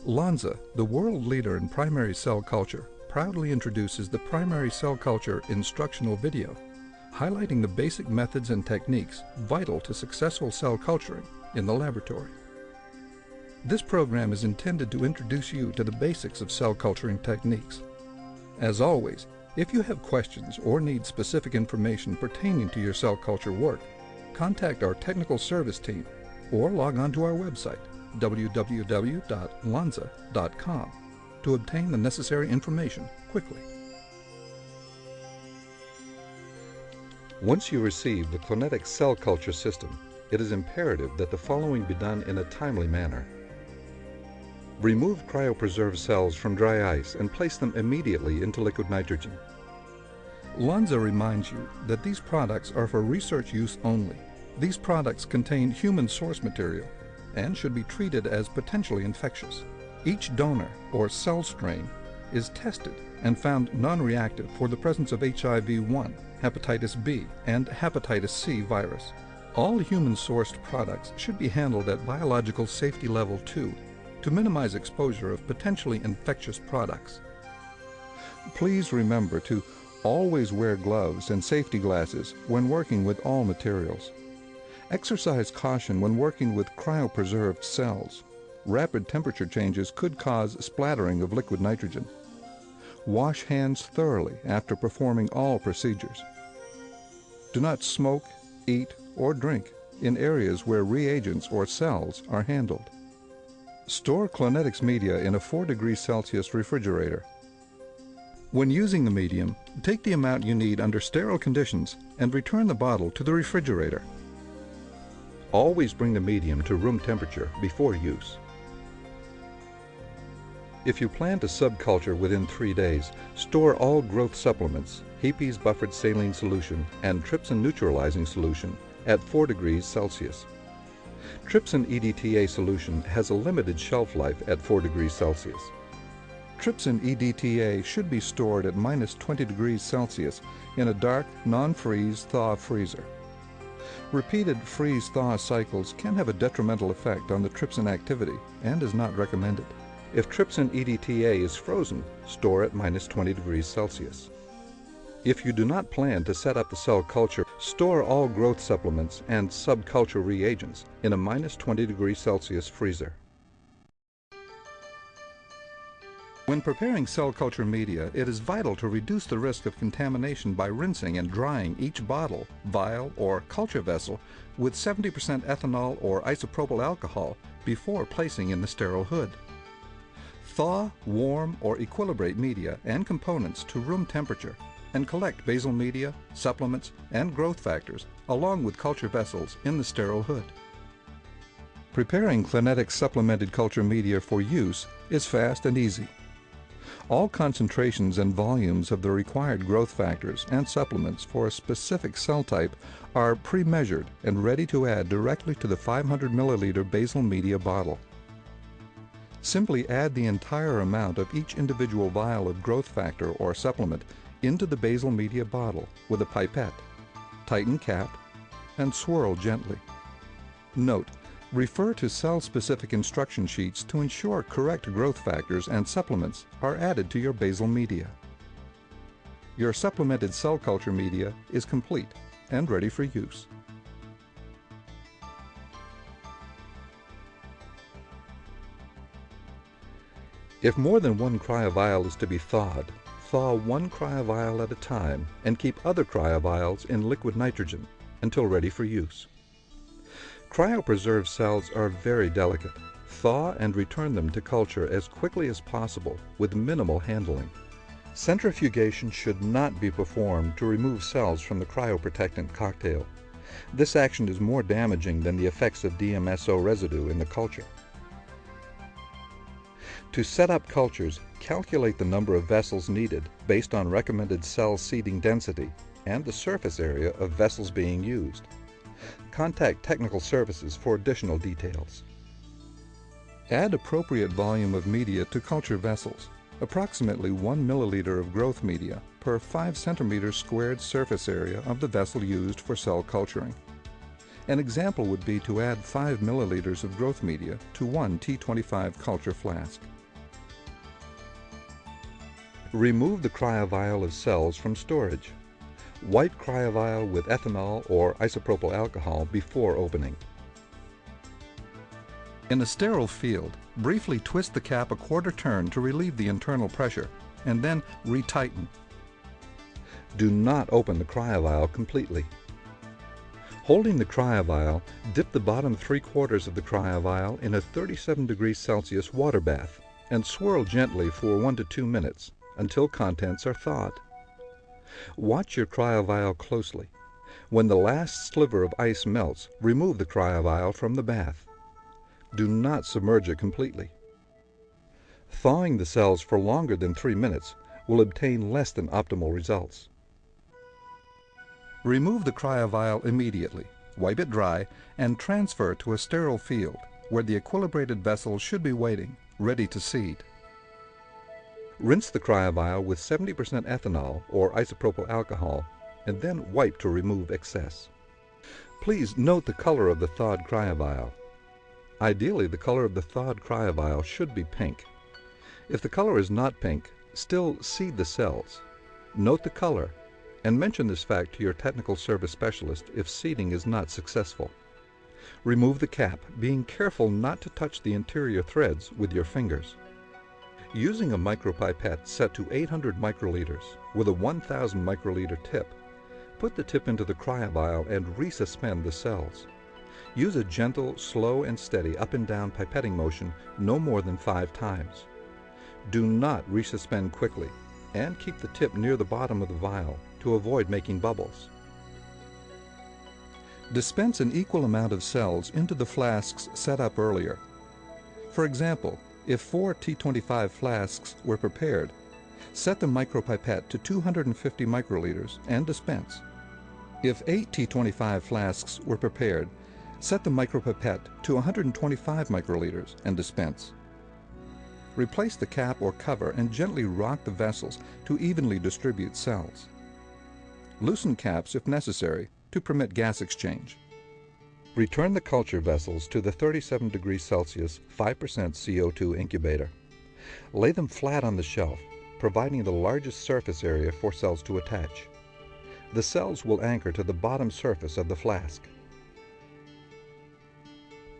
Lonza, the world leader in primary cell culture, proudly introduces the primary cell culture instructional video, highlighting the basic methods and techniques vital to successful cell culturing in the laboratory. This program is intended to introduce you to the basics of cell culturing techniques. As always, if you have questions or need specific information pertaining to your cell culture work, contact our technical service team or log on to our website, www.lonza.com, to obtain the necessary information quickly. Once you receive the Clonetic cell culture system, it is imperative that the following be done in a timely manner. Remove cryopreserved cells from dry ice and place them immediately into liquid nitrogen. Lonza reminds you that these products are for research use only. These products contain human source material and should be treated as potentially infectious. Each donor or cell strain is tested and found non-reactive for the presence of HIV-1, hepatitis B, and hepatitis C virus. All human-sourced products should be handled at biological safety level 2 to minimize exposure of potentially infectious products. Please remember to always wear gloves and safety glasses when working with all materials. Exercise caution when working with cryopreserved cells. Rapid temperature changes could cause splattering of liquid nitrogen. Wash hands thoroughly after performing all procedures. Do not smoke, eat, or drink in areas where reagents or cells are handled. Store Clonetics media in a 4 degrees Celsius refrigerator. When using the medium, take the amount you need under sterile conditions and return the bottle to the refrigerator. Always bring the medium to room temperature before use. If you plan to subculture within 3 days, store all growth supplements, Heapy's buffered saline solution, and trypsin neutralizing solution at 4 degrees Celsius. Trypsin EDTA solution has a limited shelf life at 4 degrees Celsius. Trypsin EDTA should be stored at -20 degrees Celsius in a dark, non-freeze thaw freezer. Repeated freeze-thaw cycles can have a detrimental effect on the trypsin activity and is not recommended. If trypsin EDTA is frozen, store at -20 degrees Celsius. If you do not plan to set up the cell culture, store all growth supplements and subculture reagents in a -20 degrees Celsius freezer. When preparing cell culture media, it is vital to reduce the risk of contamination by rinsing and drying each bottle, vial, or culture vessel with 70% ethanol or isopropyl alcohol before placing in the sterile hood. Thaw, warm, or equilibrate media and components to room temperature and collect basal media, supplements, and growth factors along with culture vessels in the sterile hood. Preparing Clonetic supplemented culture media for use is fast and easy. All concentrations and volumes of the required growth factors and supplements for a specific cell type are pre-measured and ready to add directly to the 500 milliliter basal media bottle. Simply add the entire amount of each individual vial of growth factor or supplement into the basal media bottle with a pipette. Tighten cap and swirl gently. Note: refer to cell-specific instruction sheets to ensure correct growth factors and supplements are added to your basal media. Your supplemented cell culture media is complete and ready for use. If more than one cryovial is to be thawed, thaw one cryovial at a time and keep other cryovials in liquid nitrogen until ready for use. Cryopreserved cells are very delicate. Thaw and return them to culture as quickly as possible with minimal handling. Centrifugation should not be performed to remove cells from the cryoprotectant cocktail. This action is more damaging than the effects of DMSO residue in the culture. To set up cultures, calculate the number of vessels needed based on recommended cell seeding density and the surface area of vessels being used. Contact Technical Services for additional details. Add appropriate volume of media to culture vessels, approximately 1 milliliter of growth media per 5 centimeters squared surface area of the vessel used for cell culturing. An example would be to add 5 milliliters of growth media to one T25 culture flask. Remove the cryovial of cells from storage. Wipe cryovial with ethanol or isopropyl alcohol before opening. In a sterile field, briefly twist the cap a quarter turn to relieve the internal pressure, and then retighten. Do not open the cryovial completely. Holding the cryovial, dip the bottom 3/4 of the cryovial in a 37 degrees Celsius water bath and swirl gently for 1 to 2 minutes until contents are thawed. Watch your cryovial closely. When the last sliver of ice melts, remove the cryovial from the bath. Do not submerge it completely. Thawing the cells for longer than 3 minutes will obtain less than optimal results. Remove the cryovial immediately, wipe it dry, and transfer to a sterile field where the equilibrated vessel should be waiting, ready to seed. Rinse the cryovial with 70% ethanol or isopropyl alcohol and then wipe to remove excess. Please note the color of the thawed cryovial. Ideally, the color of the thawed cryovial should be pink. If the color is not pink, still seed the cells. Note the color and mention this fact to your technical service specialist if seeding is not successful. Remove the cap, being careful not to touch the interior threads with your fingers. Using a micropipette set to 800 microliters with a 1000 microliter tip, put the tip into the cryovial and resuspend the cells. Use a gentle, slow and steady up and down pipetting motion no more than 5 times. Do not resuspend quickly and keep the tip near the bottom of the vial to avoid making bubbles. Dispense an equal amount of cells into the flasks set up earlier. For example, if 4 T25 flasks were prepared, set the micropipette to 250 microliters and dispense. If 8 T25 flasks were prepared, set the micropipette to 125 microliters and dispense. Replace the cap or cover and gently rock the vessels to evenly distribute cells. Loosen caps if necessary to permit gas exchange. Return the culture vessels to the 37 degrees Celsius 5% CO2 incubator. Lay them flat on the shelf, providing the largest surface area for cells to attach. The cells will anchor to the bottom surface of the flask.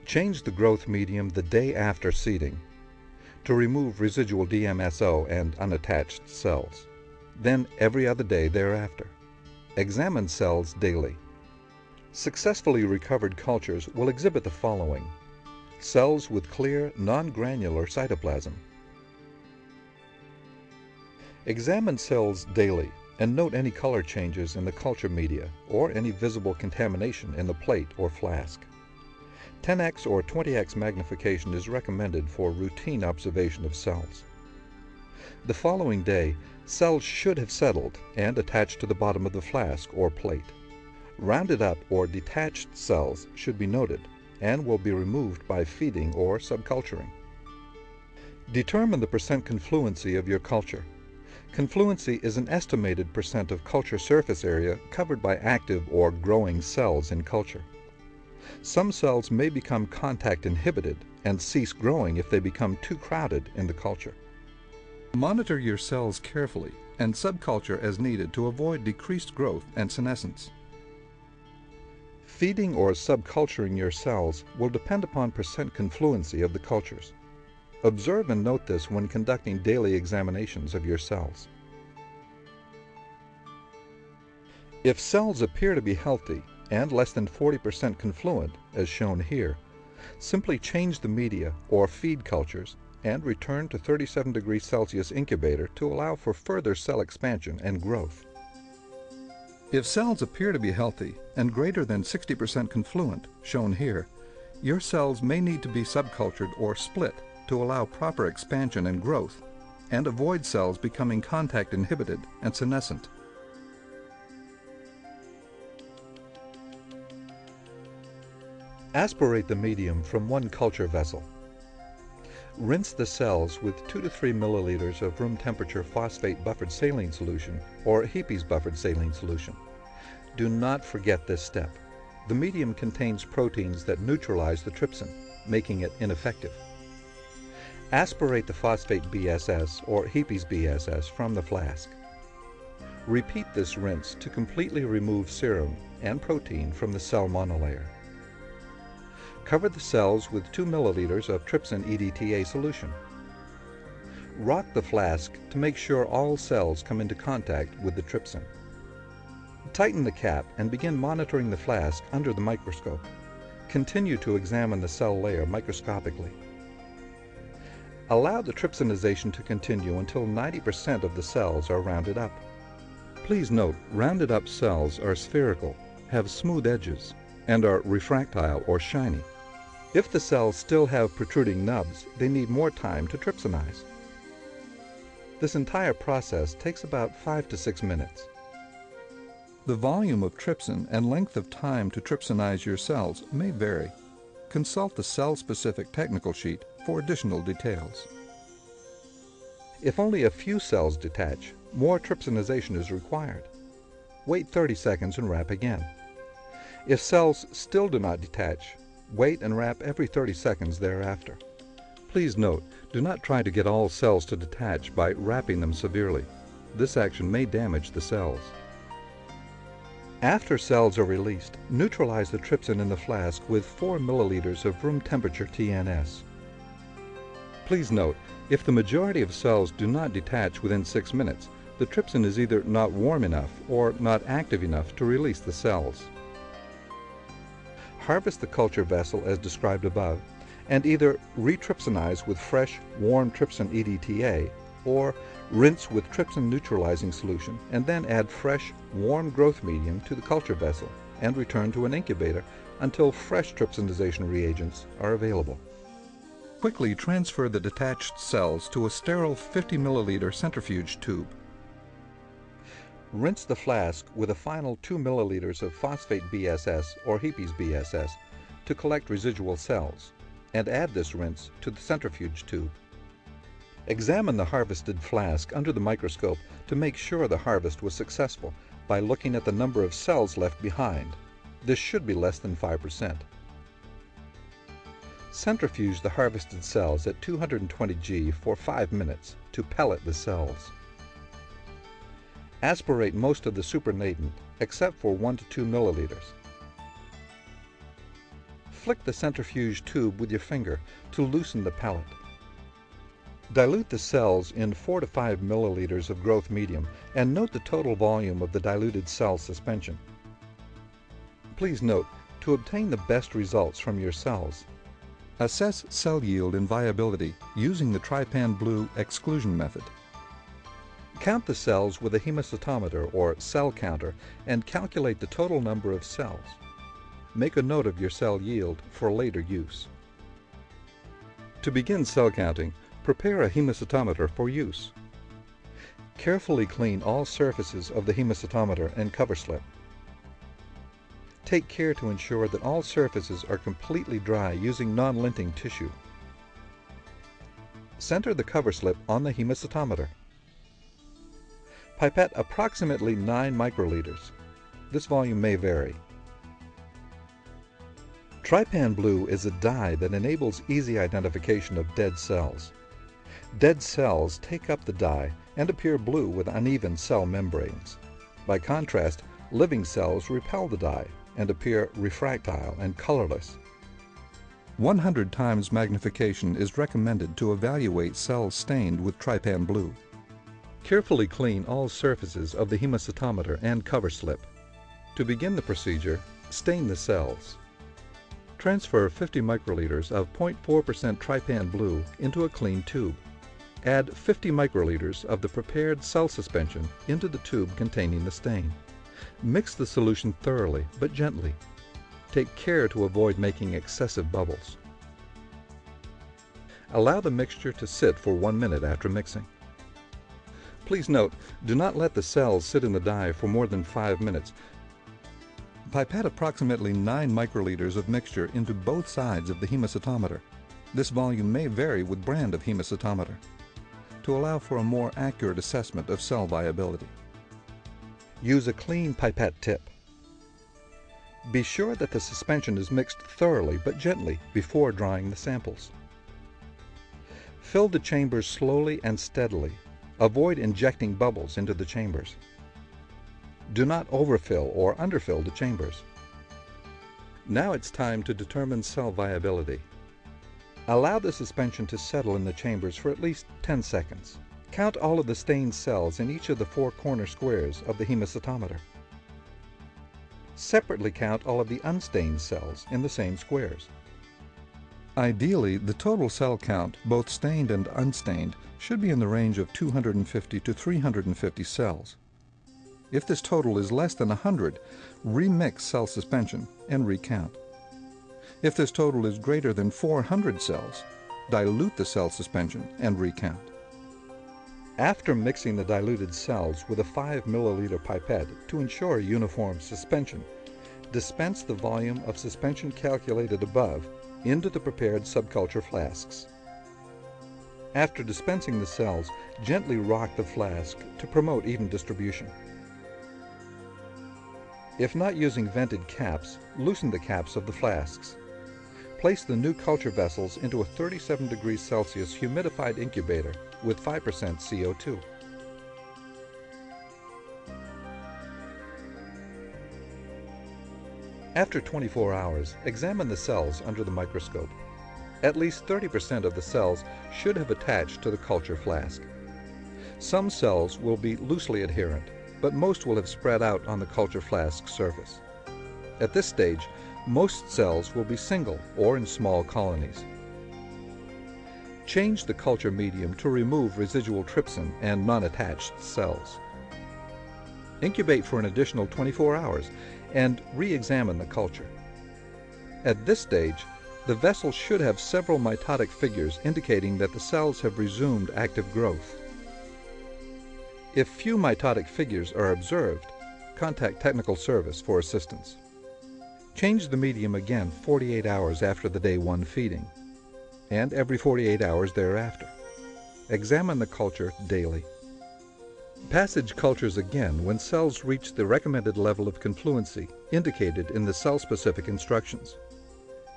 Change the growth medium the day after seeding to remove residual DMSO and unattached cells. Then every other day thereafter. Examine cells daily. Successfully recovered cultures will exhibit the following: cells with clear, non-granular cytoplasm. Examine cells daily and note any color changes in the culture media or any visible contamination in the plate or flask. 10x or 20x magnification is recommended for routine observation of cells. The following day, cells should have settled and attached to the bottom of the flask or plate. Rounded up or detached cells should be noted and will be removed by feeding or subculturing. Determine the percent confluency of your culture. Confluency is an estimated percent of culture surface area covered by active or growing cells in culture. Some cells may become contact inhibited and cease growing if they become too crowded in the culture. Monitor your cells carefully and subculture as needed to avoid decreased growth and senescence. Feeding or subculturing your cells will depend upon percent confluency of the cultures. Observe and note this when conducting daily examinations of your cells. If cells appear to be healthy and less than 40% confluent, as shown here, simply change the media or feed cultures and return to 37 degrees Celsius incubator to allow for further cell expansion and growth. If cells appear to be healthy and greater than 60% confluent, shown here, your cells may need to be subcultured or split to allow proper expansion and growth and avoid cells becoming contact inhibited and senescent. Aspirate the medium from one culture vessel. Rinse the cells with 2 to 3 milliliters of room temperature phosphate buffered saline solution or Heapy's buffered saline solution. Do not forget this step. the medium contains proteins that neutralize the trypsin, making it ineffective. Aspirate the phosphate BSS or Heapes BSS from the flask. Repeat this rinse to completely remove serum and protein from the cell monolayer. Cover the cells with 2 milliliters of trypsin EDTA solution. Rock the flask to make sure all cells come into contact with the trypsin. Tighten the cap and begin monitoring the flask under the microscope. Continue to examine the cell layer microscopically. Allow the trypsinization to continue until 90% of the cells are rounded up. Please note, rounded up cells are spherical, have smooth edges, and are refractile or shiny. If the cells still have protruding nubs, they need more time to trypsinize. This entire process takes about 5 to 6 minutes. The volume of trypsin and length of time to trypsinize your cells may vary. Consult the cell-specific technical sheet for additional details. If only a few cells detach, more trypsinization is required. Wait 30 seconds and wrap again. If cells still do not detach, wait and wrap every 30 seconds thereafter. Please note, do not try to get all cells to detach by wrapping them severely. This action may damage the cells. After cells are released, neutralize the trypsin in the flask with 4 milliliters of room temperature TNS. Please note, if the majority of cells do not detach within 6 minutes, the trypsin is either not warm enough or not active enough to release the cells. Harvest the culture vessel as described above, and either retrypsinize with fresh, warm trypsin EDTA, or rinse with trypsin neutralizing solution and then add fresh, warm growth medium to the culture vessel and return to an incubator until fresh trypsinization reagents are available. Quickly transfer the detached cells to a sterile 50 milliliter centrifuge tube. Rinse the flask with a final 2 milliliters of phosphate BSS or Heapes BSS to collect residual cells, and add this rinse to the centrifuge tube. Examine the harvested flask under the microscope to make sure the harvest was successful by looking at the number of cells left behind. This should be less than 5%. Centrifuge the harvested cells at 220 G for 5 minutes to pellet the cells. Aspirate most of the supernatant except for 1 to 2 milliliters. Flick the centrifuge tube with your finger to loosen the pellet. Dilute the cells in 4 to 5 milliliters of growth medium and note the total volume of the diluted cell suspension. Please note, to obtain the best results from your cells, assess cell yield and viability using the trypan blue exclusion method. Count the cells with a hemocytometer or cell counter and calculate the total number of cells. Make a note of your cell yield for later use. To begin cell counting, prepare a hemocytometer for use. Carefully clean all surfaces of the hemocytometer and cover slip. Take care to ensure that all surfaces are completely dry using non-linting tissue. Center the cover slip on the hemocytometer. Pipette approximately 9 microliters. This volume may vary. Trypan Blue is a dye that enables easy identification of dead cells. Dead cells take up the dye and appear blue with uneven cell membranes. By contrast, living cells repel the dye and appear refractile and colorless. 100 times magnification is recommended to evaluate cells stained with Trypan Blue. Carefully clean all surfaces of the hemocytometer and cover slip. To begin the procedure, stain the cells. Transfer 50 microliters of 0.4% Trypan Blue into a clean tube. Add 50 microliters of the prepared cell suspension into the tube containing the stain. Mix the solution thoroughly but gently. Take care to avoid making excessive bubbles. Allow the mixture to sit for 1 minute after mixing. Please note, do not let the cells sit in the dye for more than 5 minutes. Pipette approximately 9 microliters of mixture into both sides of the hemocytometer. This volume may vary with brand of hemocytometer, to allow for a more accurate assessment of cell viability. Use a clean pipette tip. Be sure that the suspension is mixed thoroughly but gently before drying the samples. Fill the chambers slowly and steadily. Avoid injecting bubbles into the chambers. Do not overfill or underfill the chambers. Now it's time to determine cell viability. Allow the suspension to settle in the chambers for at least 10 seconds. Count all of the stained cells in each of the 4 corner squares of the hemocytometer. Separately count all of the unstained cells in the same squares. Ideally, the total cell count, both stained and unstained, should be in the range of 250 to 350 cells. If this total is less than 100, remix cell suspension and recount. If this total is greater than 400 cells, dilute the cell suspension and recount. After mixing the diluted cells with a 5 milliliter pipette to ensure uniform suspension, dispense the volume of suspension calculated above into the prepared subculture flasks. After dispensing the cells, gently rock the flask to promote even distribution. If not using vented caps, loosen the caps of the flasks. Place the new culture vessels into a 37 degrees Celsius humidified incubator with 5% CO2. After 24 hours, examine the cells under the microscope. At least 30% of the cells should have attached to the culture flask. Some cells will be loosely adherent, but most will have spread out on the culture flask surface. At this stage, most cells will be single or in small colonies. Change the culture medium to remove residual trypsin and non-attached cells. Incubate for an additional 24 hours and re-examine the culture. At this stage, the vessel should have several mitotic figures indicating that the cells have resumed active growth. If few mitotic figures are observed, contact technical service for assistance. Change the medium again 48 hours after the day 1 feeding, and every 48 hours thereafter. Examine the culture daily. Passage cultures again when cells reach the recommended level of confluency indicated in the cell-specific instructions.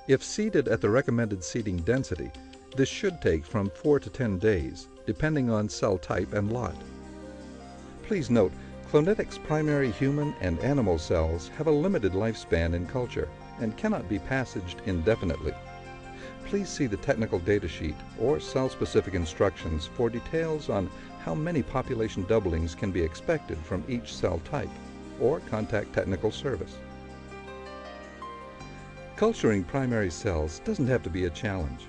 If seeded at the recommended seeding density, this should take from 4 to 10 days, depending on cell type and lot. Please note, Clonetics' primary human and animal cells have a limited lifespan in culture and cannot be passaged indefinitely. Please see the technical data sheet or cell-specific instructions for details on how many population doublings can be expected from each cell type, or contact technical service. Culturing primary cells doesn't have to be a challenge.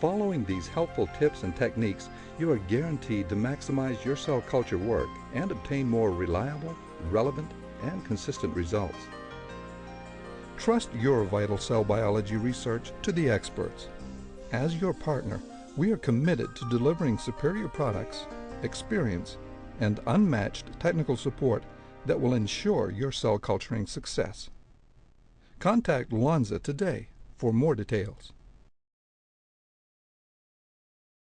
Following these helpful tips and techniques, you are guaranteed to maximize your cell culture work and obtain more reliable, relevant, and consistent results. Trust your vital cell biology research to the experts. As your partner, we are committed to delivering superior products, experience, and unmatched technical support that will ensure your cell culturing success. Contact Lonza today for more details.